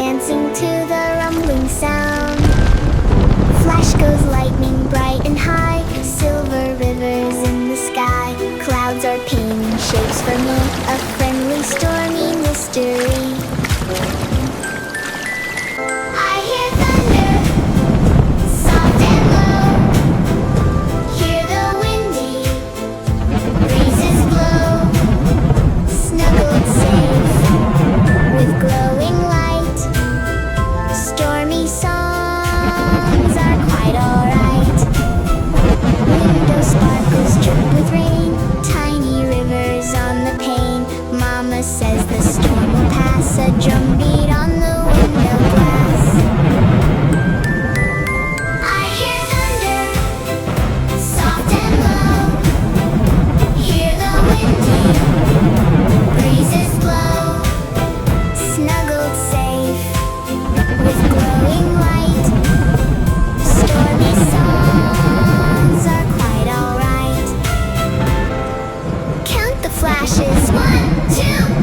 dancing to the rumbling sound. Flash goes lightning bright and high, silver rivers in the sky. Clouds are painting shapes for me, a friendly stormy mystery. I hear thunder, soft and low. Hear the windy breezes blow. Snuggled safe with glowing light. Stormy songs are quite alright. Window sparkles drip with rain, tiny rivers on the pane. Mama says the storm will pass, a drumbeat on the window glass. I hear thunder, soft and low. Hear the windy breezes blow. Snuggled safe with glowing light. Stormy songs are quite alright. Count the flashes, 1, 2,